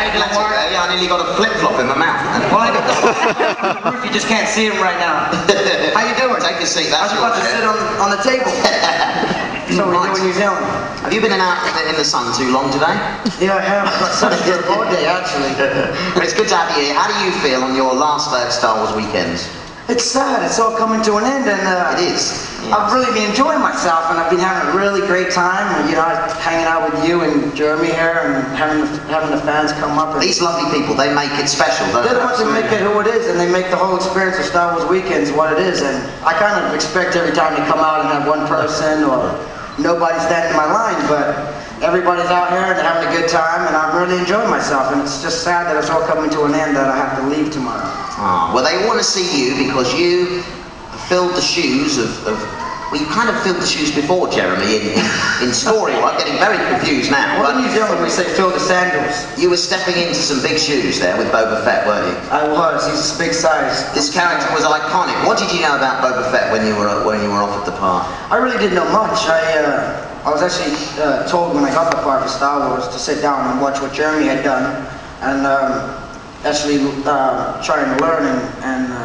you doing, Warwick? Yeah, I nearly got a flip-flop in my mouth. Well, I got the roof, you just can't see him right now. How you doing? Take a seat, that's I was about to sit on the table. So we're doing New Zealand. Have you been out in the sun too long today? Yeah, I have. I've got sun here all day, actually. It's good to have you here. How do you feel on your last day at Star Wars weekends? It's sad. It's all coming to an end, and it is. Yes. I've really been enjoying myself, and I've been having a really great time. And, you know, hanging out with you and Jeremy here, and having the fans come up. And these lovely people, they make it special, don't they? They're the ones that make it who it is, and they make the whole experience of Star Wars weekends what it is. And I kind of expect every time to come out and have one person or nobody standing in my line, but everybody's out here and they're having a good time, and I'm really enjoying myself. And it's just sad that it's all coming to an end, that I have to leave tomorrow. Oh, well, they want to see you because you filled the shoes of well, you kind of filled the shoes before Jeremy in story. Well, I'm getting very confused now. Well, in New Zealand we say fill the sandals. You were stepping into some big shoes there with Boba Fett, weren't you? I was. He's a big size. This character was iconic. What did you know about Boba Fett when you were offered the part? I really didn't know much. I was actually told when I got the part for Star Wars to sit down and watch what Jeremy had done, and actually try and learn and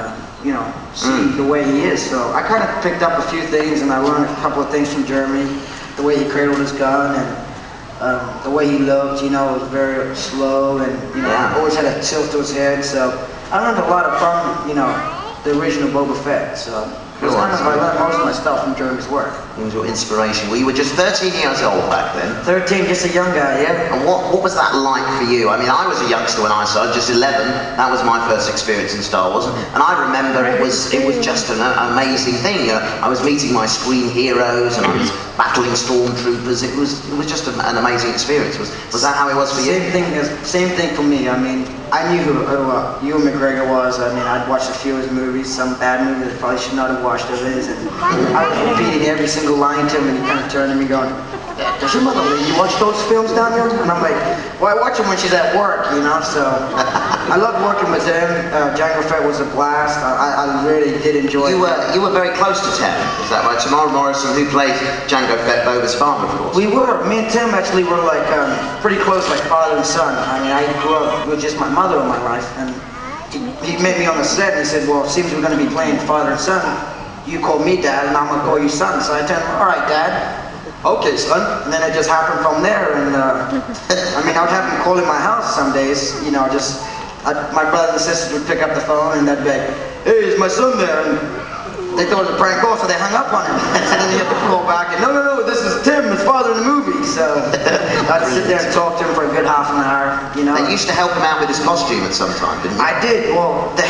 you know, see the way he is. So I kind of picked up a few things, and I learned a couple of things from Jeremy. The way he cradled his gun, and the way he looked, you know, was very slow, and you know, always had a tilt to his head. So I learned a lot from, you know, the original Boba Fett. So I learned most of my stuff from Jeremy's work. He was your inspiration. Well, you were just 13 years old back then. 13, just a young guy, yeah. And what was that like for you? I mean, I was a youngster when I started, just 11. That was my first experience in Star Wars. And I remember it was just an amazing thing. I was meeting my screen heroes, and I was battling stormtroopers. It was just an amazing experience. Was that how it was for you? Same thing for me. I mean, I knew who Ewan McGregor was. I mean, I'd watched a few of his movies, some bad movies I probably should not have watched of his, and I was repeating every single line to him, and he kind of turned to me going, "Does your mother let you watch those films down there?" And I'm like, "Well, I watch them when she's at work, you know." So I loved working with him. Jango Fett was a blast. I really did enjoy it. You were very close to Tim, is that right? Tamara Morrison, who played Jango Fett, Boba's father, of course. We were. Me and Tim actually were like pretty close, like father and son. I mean, I grew up with just my mother in my life, and he met me on the set, and he said, "Well, it seems we're going to be playing father and son. You call me Dad, and I'm going to call you son." So I told him, "All right, Dad." "Okay, son." And then it just happened from there. And I mean, I would have him call in my house some days. You know, my brothers and sisters would pick up the phone, and they'd be like, "Hey, is my son there?" And they thought it was a prank call, so they hung up on him. And then he had to call back, and no, this is Tim, his father in the movie. So I'd sit there and talk to him for a good half an hour, you know. They used to help him out with his costume at some time, didn't you? I did. Well, the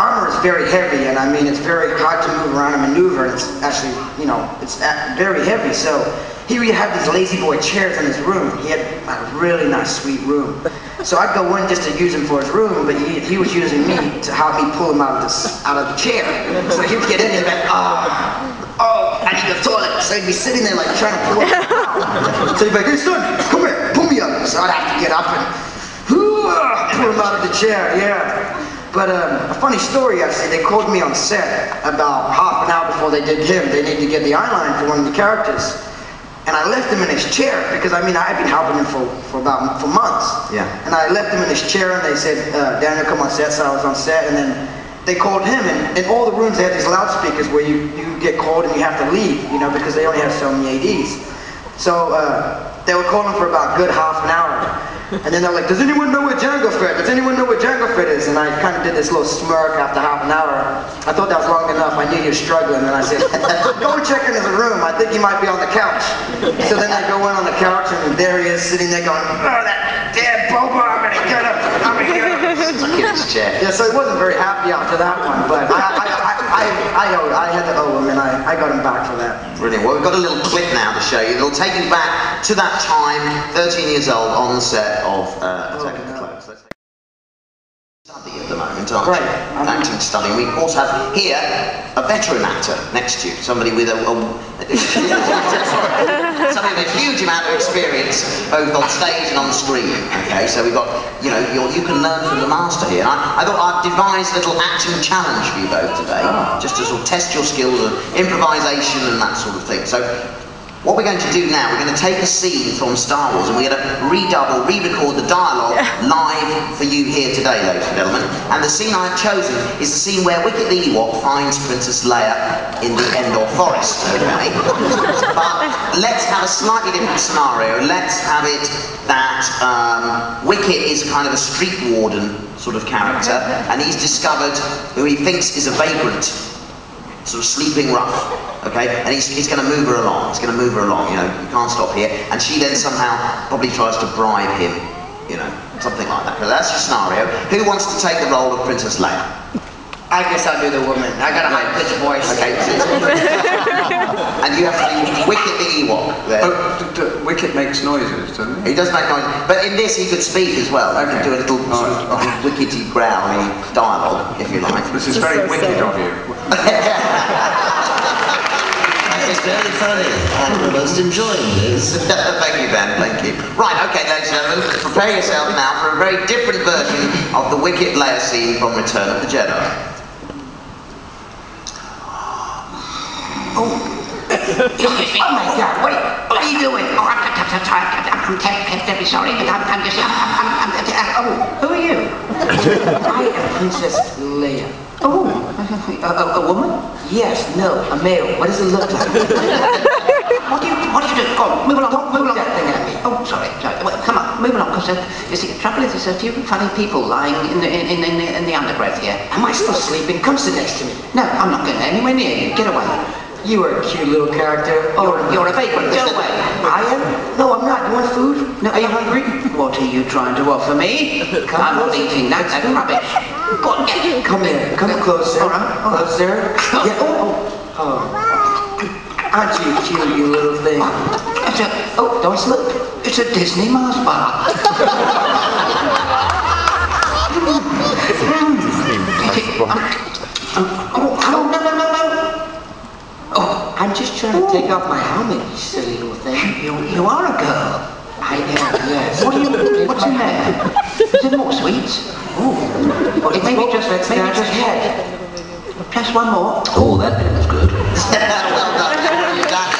armor is very heavy, and I mean, it's very hard to move around and maneuver. It's actually, you know, it's very heavy. So he would have these lazy boy chairs in his room. He had a really nice, sweet room. So I'd go in just to use him for his room, but he was using me to help me pull him out of the chair. So he'd get in and be like, oh, I need the toilet. So he'd be sitting there like trying to pull him out. So he'd be like, "Hey son, come here, pull me up." So I'd have to get up and pull him out of the chair, yeah. But a funny story, actually, they called me on set about half an hour before they did him. They needed to get the eyeline for one of the characters. And I left him in his chair, because I mean, I had been helping him for months. Yeah. And I left him in his chair, and they said, "Daniel, come on set." So I was on set, and then they called him, and in all the rooms they had these loudspeakers where you get called and you have to leave, you know, because they only have so many ADs. So they were calling for about a good half an hour. And then they're like, "Does anyone know where Jango Fett? Does anyone know where Jango Fett is?" And I kind of did this little smirk after half an hour. I thought that was long enough. I knew he was struggling, and I said, "Go and check in his room. I think he might be on the couch." So then they go in on the couch, and there he is sitting there going, "Oh, that damn Boba, I'm gonna get him. I'm gonna get him." Stuck in his chair. Yeah, so he wasn't very happy after that one, but I had to owe him, and I got him back for that. Brilliant. Well, we've got a little clip now to show you. It'll take you back to that time, 13 years old, on the set of Attack of the Clones. Let's study at the moment, aren't you? Acting study. We also have here a veteran actor next to you, somebody with somebody with a huge amount of experience, both on stage and on screen. Okay, so we've got, you know, you can learn from the master here. And I thought I'd devised a little acting challenge for you both today, just to sort of test your skills of improvisation and that sort of thing. So What we're going to do now, we're going to take a scene from Star Wars and we're going to re-record the dialogue live for you here today, ladies and gentlemen. And the scene I've chosen is the scene where Wicket the Ewok finds Princess Leia in the Endor Forest, okay? But let's have a slightly different scenario. Let's have it that Wicket is kind of a street warden sort of character, and he's discovered who he thinks is a vagrant, sort of sleeping rough, okay? And he's going to move her along. He's going to move her along, you know, you can't stop here. And she then somehow probably tries to bribe him, you know, something like that. So that's your scenario. Who wants to take the role of Princess Leia? I guess I'll do the woman. I got a high-pitched voice. Okay. And you have to be Wicket the Ewok there. Oh, Wicket makes noises, doesn't he? He does make noises. But in this, he could speak as well. He could do a little sort of wickety, growly dialogue, if you like. This is very wicked of you. It's very funny. I'm most enjoying this. Thank you, Ben. Thank you. Right, okay, ladies and gentlemen, prepare yourself now for a very different version of the Wicket Leia scene from Return of the Jedi. Oh my God! What are you doing? Oh, I'm terribly sorry, but I'm just. Who are you? I am Princess Leia. Oh, a woman? Yes, no, a male. What does it look like? What do you do? Go on, move along, Don't move along. that thing at me. Oh, sorry. Well, come on, move along, because you see, the trouble is, there's a few funny people lying in the undergrowth here. Am I still sleeping? Come sit next to me. No, I'm not going anywhere near you. Get away. You are a cute little character. Oh, you're a vagrant. Go away. I am? No, I'm not. You want food? No, Are you hungry? What are you trying to offer me? I'm not eating that. That's rubbish. Go on, get it. Come here. Come closer. All right. Closer. Yeah. Aren't you cute, you little thing? Don't slip. It's a Disney Mars bar. No. Oh, I'm just trying to take off my helmet, you silly little thing. You are a girl. I am, yes. What's in there? Is there more sweets? Ooh. Well, Maybe just head. Just one more. Oh, that bit was good. Well done. You've done it.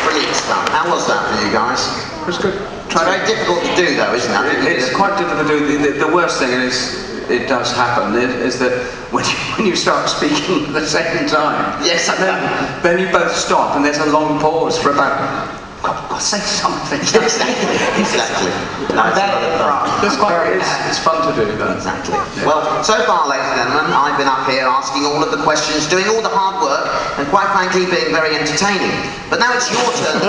Brilliant stuff. How was that for you guys? It was good. It's very difficult to do, though, isn't it? It's quite difficult to do. The worst thing is, it does happen, is that when you start speaking at the same time, Yes, then you both stop and there's a long pause for about, God, say something. Exactly. No, It's fun to do that. Exactly. Well, so far, ladies and gentlemen, I've been up here asking all of the questions, doing all the hard work, and quite frankly, being very entertaining. But now it's your turn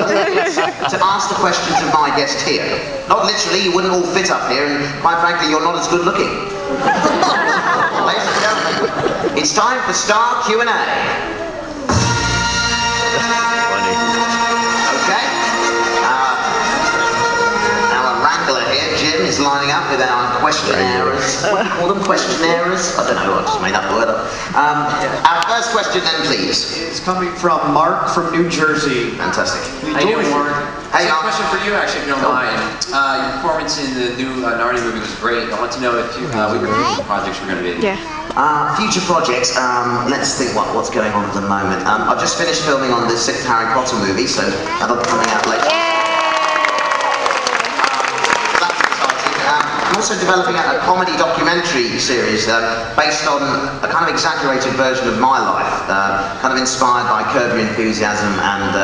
to ask the questions of my guest here. Not literally, you wouldn't all fit up here, and quite frankly, you're not as good looking. Ladies and gentlemen, it's time for Star Q&A. Is lining up with our questionnaires. What do you call them? Questionnaires? I don't know, I just made that word up. Our first question then, please. It's coming from Mark from New Jersey. Fantastic. How you doing, Mark? Hey, So a question for you, actually, if you don't mind. Your performance in the new Narnia movie was great. I want to know if you, what your future projects were going to be. Yeah. Future projects, let's think what's going on at the moment. I've just finished filming on the 6th Harry Potter movie, so that'll be coming out later. I'm also developing a comedy documentary series based on a kind of exaggerated version of my life, kind of inspired by Curb Your Enthusiasm and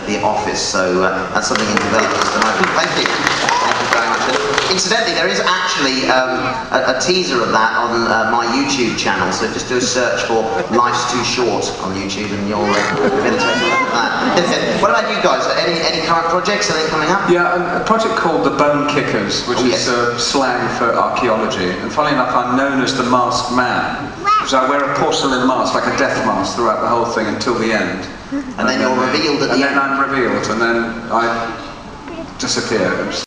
The Office, so that's something in development at the moment. Thank you. Thank you very much. Incidentally, there is actually a teaser of that on my YouTube channel, so just do a search for Life's Too Short on YouTube and you'll be able to take a look at that. What about you guys? Any current projects? Anything coming up? Yeah, a project called The Bone Kickers, which is slang for archaeology. And funnily enough, I'm known as the Masked Man, because I wear a porcelain mask, like a death mask, throughout the whole thing until the end. And then you're revealed at the end. And then I'm revealed, and then I disappear.